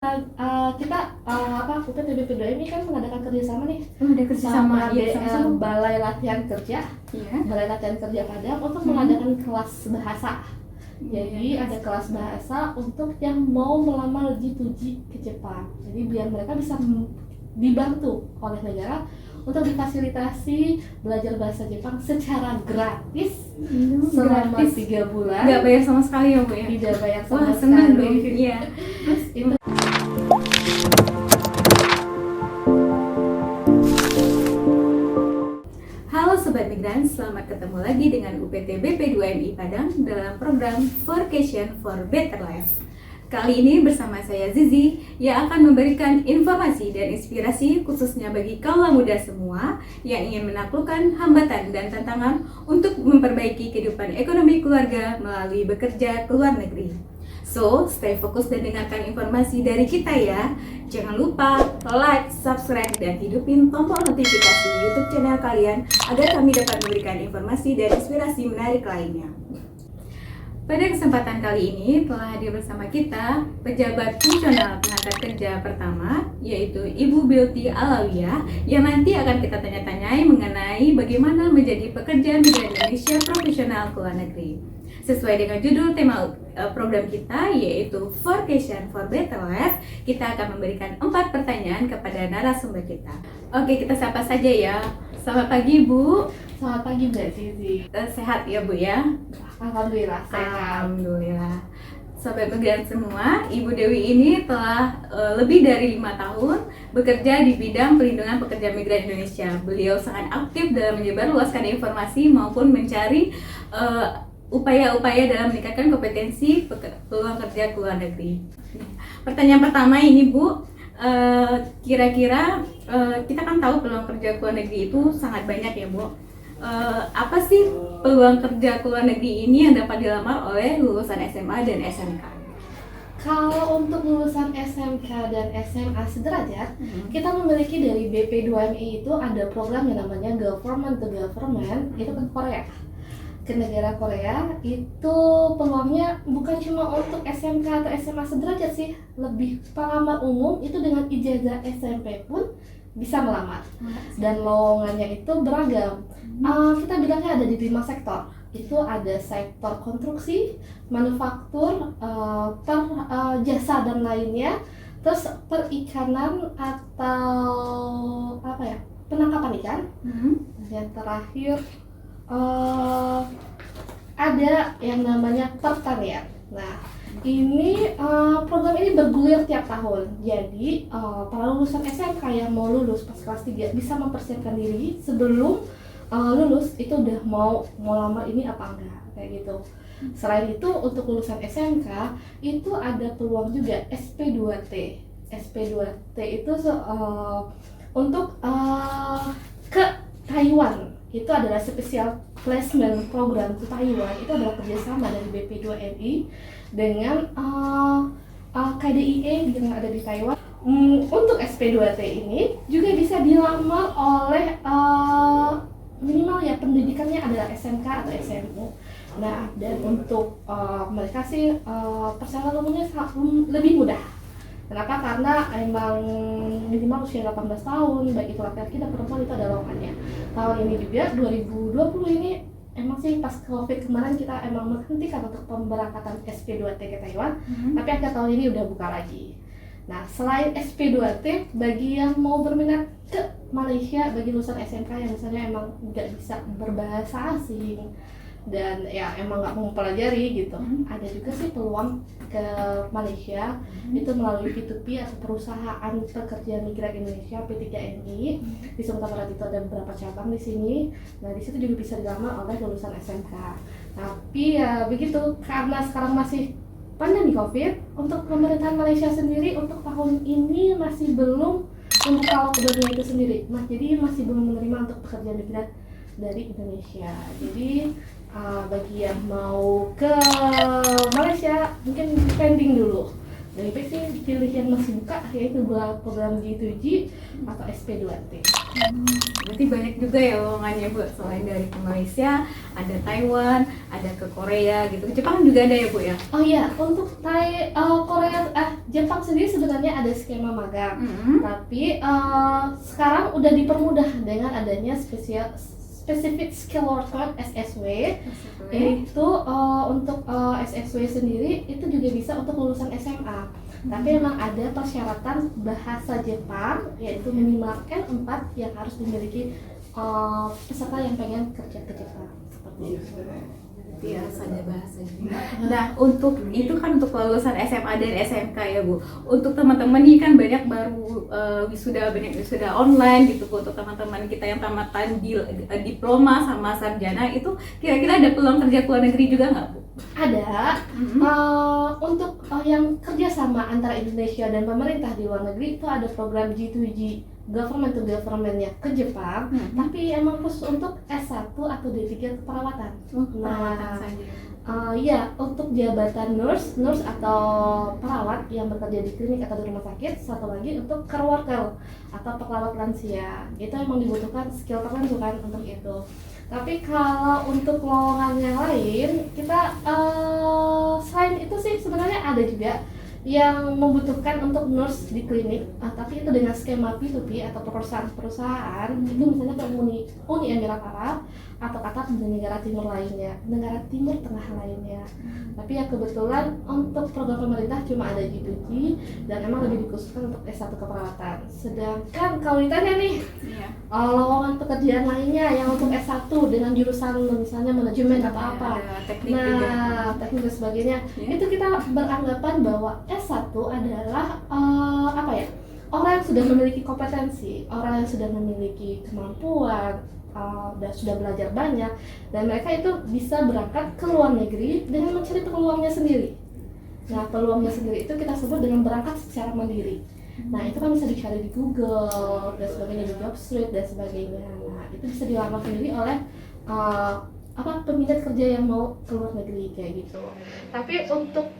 UPT BP2M ini kan mengadakan kerjasama nih ada kerjasama sama Balai Latihan Kerja, Balai Latihan Kerja Padang untuk mengadakan kelas bahasa. Jadi ada kelas bahasa untuk yang mau melamar G2G ke Jepang. Jadi biar mereka bisa dibantu oleh negara untuk difasilitasi belajar bahasa Jepang secara gratis selama 3 bulan. Nggak bayar sama sekali ya Bu ya? Tidak bayar sama sekali. Senang dong. Iya. Terus itu Halo Sobat Migran, selamat ketemu lagi dengan UPT BP2MI Padang dalam program Vacation for Better Life. Kali ini bersama saya Zizi yang akan memberikan informasi dan inspirasi khususnya bagi kaula muda semua yang ingin menaklukkan hambatan dan tantangan untuk memperbaiki kehidupan ekonomi keluarga melalui bekerja ke luar negeri. So, stay fokus dan dengarkan informasi dari kita ya. Jangan lupa like, subscribe, dan hidupin tombol notifikasi YouTube channel kalian agar kami dapat memberikan informasi dan inspirasi menarik lainnya. Pada kesempatan kali ini telah hadir bersama kita pejabat fungsional tenaga kerja pertama, yaitu Ibu Beauty Alawiyah, yang nanti akan kita tanya-tanyai mengenai bagaimana menjadi pekerja migran Indonesia profesional ke luar negeri. Sesuai dengan judul tema program kita, yaitu Vacation for Better Life, kita akan memberikan 4 pertanyaan kepada narasumber kita. Oke, kita sapa saja ya. Selamat pagi Bu. selamat pagi Mbak Zizi. Sehat ya Bu ya? Alhamdulillah sehat. Alhamdulillah. Sobat migran semua, Ibu Dewi ini telah lebih dari 5 tahun bekerja di bidang perlindungan pekerja migran Indonesia. Beliau sangat aktif dalam menyebarluaskan informasi maupun mencari upaya-upaya dalam meningkatkan kompetensi peluang kerja ke luar negeri. Pertanyaan pertama ini Bu, kira-kira kita kan tahu peluang kerja ke luar negeri itu sangat banyak ya Bu. Apa sih peluang kerja ke luar negeri ini yang dapat dilamar oleh lulusan SMA dan SMK? Kalau untuk lulusan SMK dan SMA sederajat, kita memiliki dari BP2MI itu ada program yang namanya Government to Government, itu ke Korea, ke negara Korea. Itu peluangnya bukan cuma untuk SMK atau SMA sederajat sih, lebih pelamar umum itu dengan ijazah SMP pun bisa melamar. Dan lowongannya itu beragam. Kita bilangnya ada di 5 sektor. Itu ada sektor konstruksi, manufaktur, jasa dan lainnya, terus perikanan atau penangkapan ikan. Yang terakhir ada yang namanya pertanian. Nah, ini program ini bergulir tiap tahun. Jadi para lulusan SMK yang mau lulus pas kelas 3 bisa mempersiapkan diri sebelum lulus itu udah mau lamar ini apa enggak kayak gitu. Selain itu untuk lulusan SMK itu ada peluang juga SP2T. SP2T itu untuk ke Taiwan. Itu adalah special placement program ke Taiwan. Itu adalah kerjasama dari BP2MI dengan KDIE yang ada di Taiwan. Untuk SP2T ini juga bisa dilamar oleh minimal ya pendidikannya adalah SMK atau SMU. Nah, dan untuk mereka sih persyaratan umumnya lebih mudah. Kenapa? Karena emang minimal usia 18 tahun, baik itu laki-laki dan perempuan itu ada lowongannya. Tahun ini juga 2020 ini emang sih pas Covid kemarin kita emang menghentikan untuk pemberangkatan SP2T ke Taiwan, tapi akhir tahun ini udah buka lagi. Nah, selain SP2T, bagi yang mau berminat ke Malaysia, bagi lulusan SMK yang misalnya emang nggak bisa berbahasa asing dan ya emang nggak mau mempelajari gitu, ada juga sih peluang ke Malaysia itu melalui P2P atau perusahaan pekerja migran Indonesia P3MI. Di Sumatera Barat itu ada beberapa cabang di sini. Nah, di situ juga bisa dilamar oleh lulusan SMK. Tapi ya begitu, karena sekarang masih pandemi Covid, untuk pemerintahan Malaysia sendiri untuk tahun ini masih belum membuka lockdown itu sendiri. Jadi masih belum menerima untuk pekerja migran dari Indonesia. Jadi bagi yang mau ke Malaysia mungkin pending dulu. lebih baik sih pilih yang masih buka, yaitu program G2G atau SP2T. Berarti banyak juga ya lowongannya Bu, selain dari ke Malaysia, ada Taiwan, ada ke Korea gitu, ke Jepang juga ada ya Bu ya? Oh iya, untuk Jepang sendiri sebenarnya ada skema magang, tapi sekarang udah dipermudah dengan adanya Specific Skill Worker SSW. Itu untuk SSW sendiri itu juga bisa untuk lulusan SMA. Tapi memang ada persyaratan bahasa Jepang, yaitu minimal N4 yang harus dimiliki peserta yang pengen kerja ke Jepang. Seperti itu. Iya, harus ada bahasanya. Nah, untuk itu kan untuk lulusan SMA dan SMK ya Bu. Untuk teman-teman ini kan banyak baru banyak wisuda online gitu Bu. Untuk teman-teman kita yang tamatan diploma sama sarjana itu kira-kira ada peluang kerja ke luar negeri juga nggak Bu? Ada. Untuk yang kerja sama antara Indonesia dan pemerintah di luar negeri itu ada program G2G, government to government-nya ke Jepang, tapi emang khusus untuk S1 atau D3 keperawatan. Perawatan saja. Ya, untuk jabatan nurse atau perawat yang bekerja di klinik atau di rumah sakit, satu lagi untuk care worker atau perawat lansia. Itu emang dibutuhkan skill tertentu kan untuk itu. Tapi kalau untuk lowongan yang lain, kita selain itu sih sebenarnya ada juga yang membutuhkan untuk nurse di klinik, tapi itu dengan skema P2P atau perusahaan itu misalnya ke Uni Emirat Arab atau Qatar dan negara timur lainnya, negara timur tengah lainnya. Tapi ya kebetulan untuk program pemerintah cuma ada G2G dan emang lebih dikhususkan untuk S1 keperawatan. Sedangkan kalau ditanya nih lowongan pekerjaan lainnya yang untuk S1 dengan jurusan misalnya manajemen atau apa, teknik dan sebagainya, itu kita beranggapan bahwa S1 adalah orang yang sudah memiliki kompetensi, orang yang sudah memiliki kemampuan, dan sudah belajar banyak, dan mereka itu bisa berangkat ke luar negeri dengan mencari peluangnya sendiri. Nah, peluangnya sendiri itu kita sebut dengan berangkat secara mandiri. Nah, itu kan bisa dicari di Google dan sebagainya, di Jobstreet dan sebagainya. Nah, itu bisa dilamar sendiri oleh peminat kerja yang mau ke luar negeri kayak gitu. Tapi untuk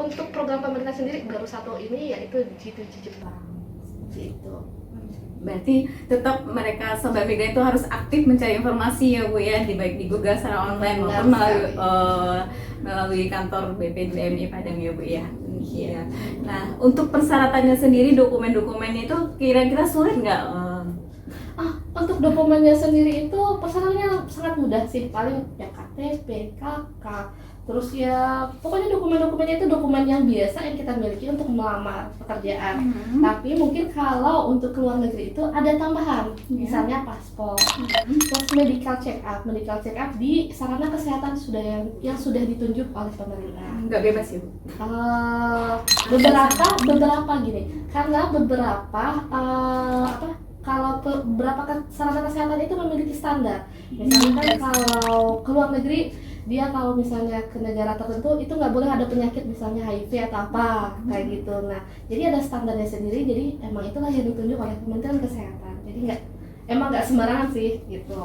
untuk program pemerintah sendiri baru satu ini, yaitu G2G Jepang. Seperti itu. Berarti tetap mereka sobat migran itu harus aktif mencari informasi ya Bu ya, baik di Google secara online maupun melalui kantor BP2MI Padang ya Bu ya. Iya. Nah, untuk persyaratannya sendiri, dokumen-dokumennya itu kira-kira sulit nggak? Untuk dokumennya sendiri itu persyaratannya sangat mudah sih, paling ya KTP, KK, terus ya pokoknya dokumen-dokumennya itu dokumen yang biasa yang kita miliki untuk melamar pekerjaan. Tapi mungkin kalau untuk ke luar negeri itu ada tambahan, misalnya paspor, terus medical check up di sarana kesehatan yang sudah ditunjuk oleh pemerintah. Nggak bebas ya Bu? Beberapa gini, karena kalau beberapa sarana kesehatan itu memiliki standar. Misalnya kan kalau ke luar negeri, dia kalau misalnya ke negara tertentu itu nggak boleh ada penyakit misalnya HIV atau apa kayak gitu. Nah, jadi ada standarnya sendiri. Jadi emang itulah yang ditunjuk oleh Kementerian Kesehatan. Jadi nggak sembarangan sih gitu.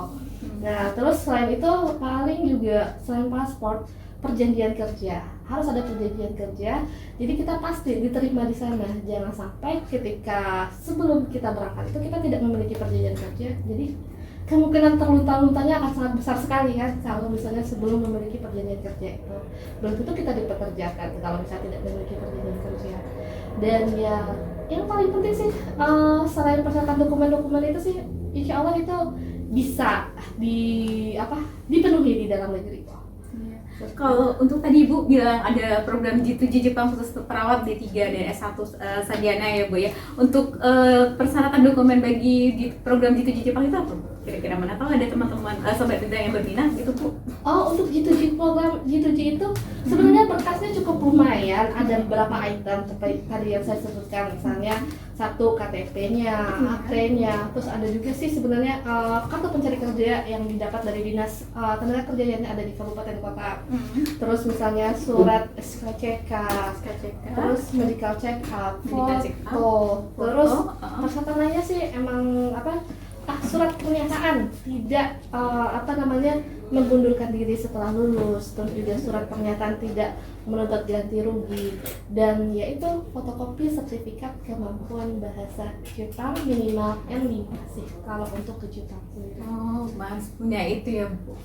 Nah, terus selain itu paling juga selain paspor, perjanjian kerja, harus ada perjanjian kerja. Jadi kita pasti diterima di sana. Jangan sampai ketika sebelum kita berangkat itu kita tidak memiliki perjanjian kerja. Jadi kemungkinan terlunta-luntanya akan sangat besar sekali kan kalau misalnya sebelum memiliki perjanjian kerja itu. Belum tentu kita dipekerjakan kalau misalnya tidak memiliki perjanjian kerja. Dan ya yang paling penting sih selain persyaratan dokumen-dokumen itu sih, insya Allah itu bisa dipenuhi di dalam negeri. Kalau untuk tadi Ibu bilang ada program G2G Jepang khusus perawat D3 dan S1 sarjana ya Bu ya. Untuk persyaratan dokumen bagi program G2G Jepang itu apa Bu? Kira-kira mana tahu ada teman-teman sobat bidang yang berminat gitu Bu? Untuk program G2G itu sebenarnya berkasnya cukup lumayan. Ada beberapa item seperti tadi yang saya sebutkan, misalnya satu KTP-nya, AK-nya, terus ada juga sih sebenarnya kartu pencari kerja yang didapat dari dinas tenaga kerja yang ada di kabupaten kota. Terus misalnya surat SKCK, terus medical check up, foto, terus persyaratan lainnya sih emang surat pernyataan tidak mengundurkan diri setelah lulus, terus juga surat pernyataan tidak menuntut ganti rugi, dan yaitu fotokopi sertifikat kemampuan bahasa Jepang minimal N5 sih kalau untuk ke Jepang sendiri. Oh, Mas punya itu ya, Bu.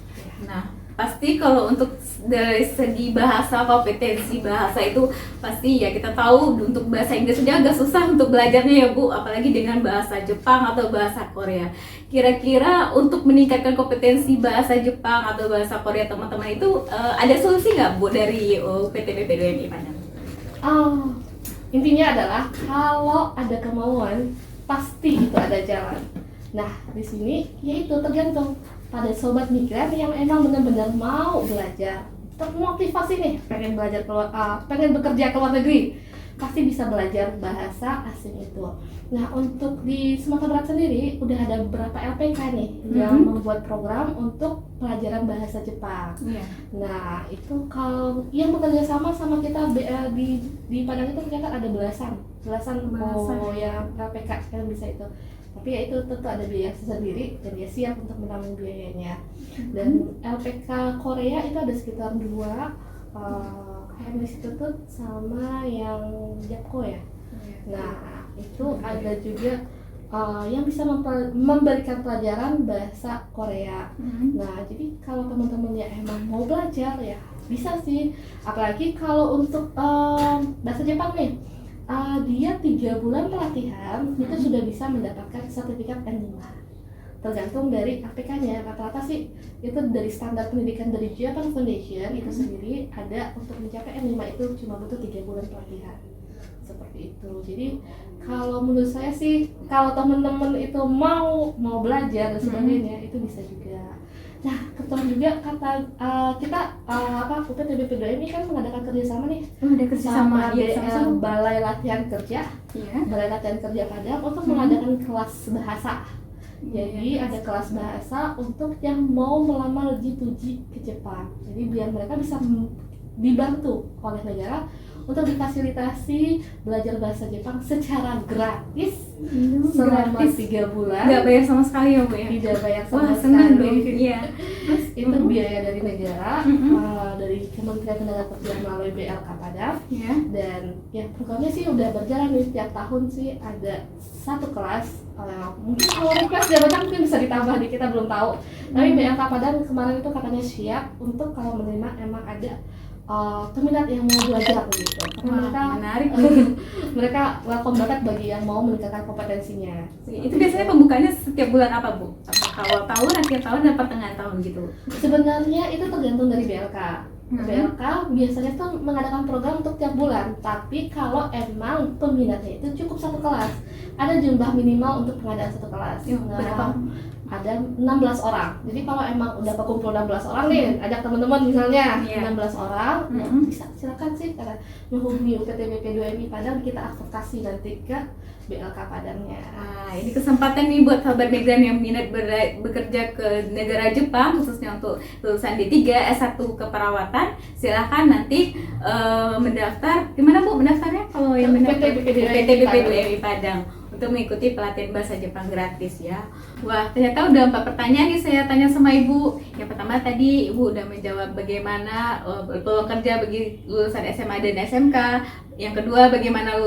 Nah, pasti kalau untuk dari segi bahasa, kompetensi bahasa itu pasti ya kita tahu untuk bahasa Inggris saja agak susah untuk belajarnya ya, Bu, apalagi dengan bahasa Jepang atau bahasa Korea. Kira-kira untuk meningkatkan kompetensi bahasa Jepang atau bahasa Korea teman-teman itu ada solusi nggak, Bu, dari UPTB PDWMI Padang? Intinya adalah kalau ada kemauan pasti itu ada jalan. Nah, di sini yaitu tergantung pada sobat migran yang emang benar-benar mau belajar, termotivasi nih, pengen belajar pengen bekerja ke luar negeri, pasti bisa belajar bahasa asing itu. Nah, untuk di Sumatera Barat sendiri udah ada beberapa LPK nih yang membuat program untuk pelajaran bahasa Jepang. Nah, itu kalau yang bekerja sama kita di Padang itu ternyata ada belasan yang LPK yang bisa itu. Tapi ya itu tentu ada biaya sendiri dan dia siap untuk menanggung biayanya. Dan LPK Korea itu ada sekitar 2, HM Institute sama yang Japko ya. Nah, itu ada juga yang bisa memberikan pelajaran bahasa Korea. Nah, jadi kalau teman-teman ya emang mau belajar ya bisa sih. Apalagi kalau untuk bahasa Jepang nih, dia 3 bulan pelatihan itu sudah bisa mendapatkan sertifikat N5. Tergantung dari APK-nya, rata-rata sih itu dari standar pendidikan dari Japan Foundation itu sendiri ada untuk mencapai N5 itu cuma butuh 3 bulan pelatihan. Seperti itu. Jadi kalau menurut saya sih kalau teman-teman itu mau belajar dan sebagainya itu bisa juga. Nah, kebetulan juga kata kita UPTB PDWMI kan mengadakan kerjasama nih sama Balai Latihan Kerja, Balai Latihan Kerja Padang untuk mengadakan kelas bahasa. Jadi ada kelas bahasa untuk yang mau melamar G2G ke Jepang. Jadi biar mereka bisa dibantu oleh negara untuk difasilitasi belajar bahasa Jepang secara gratis selama 3 bulan. Nggak bayar sama sekali ya, Bu ya? Tidak bayar sama sekali. Senang dong. Iya. Terus itu biaya dari negara, dari Kementerian Tenagakerjaan melalui BLK Padang. Dan ya programnya sih udah berjalan nih, tiap tahun sih ada 1 kelas. Mungkin kalau request jabatan mungkin bisa ditambah di kita belum tahu. Tapi BLK Padang kemarin itu katanya siap untuk kalau menerima emang ada peminat yang mau belajar gitu. Karena menarik. mereka welcome banget bagi yang mau meningkatkan kompetensinya. Itu biasanya pembukanya setiap bulan apa, Bu? Awal tahun, akhir tahun, dan pertengahan tahun gitu? Sebenarnya itu tergantung dari BLK. BLK biasanya tuh mengadakan program untuk tiap bulan, tapi kalau emang peminatnya itu cukup 1 kelas, ada jumlah minimal untuk pengadaan 1 kelas. Berapa? Ada 16 orang. Jadi kalau emang udah kekumpul 16 orang nih, ajak teman-teman misalnya 16 orang, ya bisa silakan sih karena menghubungi UPTB PDWMI Padang, kita advokasi nanti ke BLK Padangnya. Ini kesempatan nih buat sahabat migran yang minat bekerja ke negara Jepang, khususnya untuk lulusan D3, S1 keperawatan. Silahkan nanti mendaftar. Gimana, Bu, mendaftarnya? Kalau yang mendaftar UPTB PDWMI Padang untuk mengikuti pelatihan bahasa Jepang gratis ya. Wah, ternyata udah 4 pertanyaan nih saya tanya sama Ibu. Yang pertama tadi Ibu udah menjawab bagaimana peluang kerja bagi lulusan SMA dan SMK. Yang kedua, bagaimana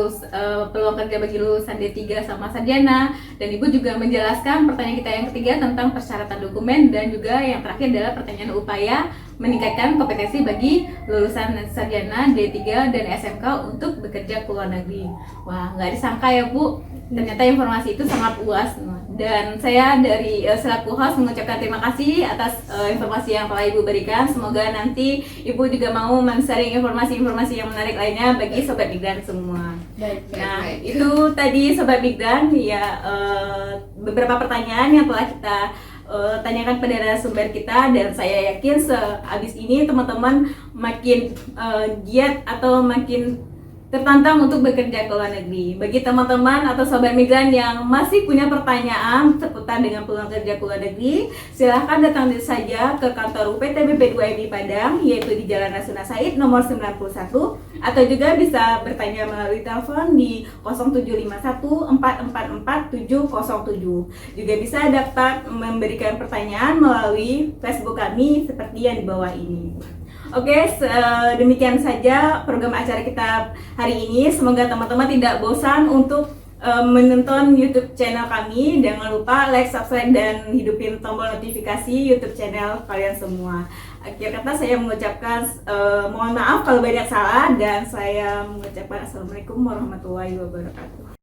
peluang kerja bagi lulusan D3 sama sarjana. Dan Ibu juga menjelaskan pertanyaan kita yang ketiga tentang persyaratan dokumen. Dan juga yang terakhir adalah pertanyaan upaya meningkatkan kompetensi bagi lulusan sarjana D3 dan SMK untuk bekerja ke luar negeri. Wah, nggak disangka ya, Bu, ternyata informasi itu sangat luas. Dan saya dari selaku host mengucapkan terima kasih atas informasi yang telah Ibu berikan. Semoga nanti Ibu juga mau men-sharing informasi-informasi yang menarik lainnya bagi Sobat Migran semua. Baik. Itu tadi Sobat Migran ya, beberapa pertanyaan yang telah kita tanyakan pada narasumber kita, dan saya yakin sehabis ini teman-teman makin giat atau makin tertantang untuk bekerja ke luar negeri. Bagi teman-teman atau sobat migran yang masih punya pertanyaan seputar dengan peluang kerja ke luar negeri, silahkan datang saja ke kantor UPT BP2MI Padang, yaitu di Jalan Rasuna Said nomor 91, atau juga bisa bertanya melalui telepon di 0751 444 707. Juga bisa dapat memberikan pertanyaan melalui Facebook kami seperti yang di bawah ini. Oke, demikian saja program acara kita hari ini. Semoga teman-teman tidak bosan untuk menonton YouTube channel kami. Jangan lupa like, subscribe, dan hidupin tombol notifikasi YouTube channel kalian semua. Akhir kata saya mengucapkan mohon maaf kalau banyak salah, dan saya mengucapkan assalamualaikum warahmatullahi wabarakatuh.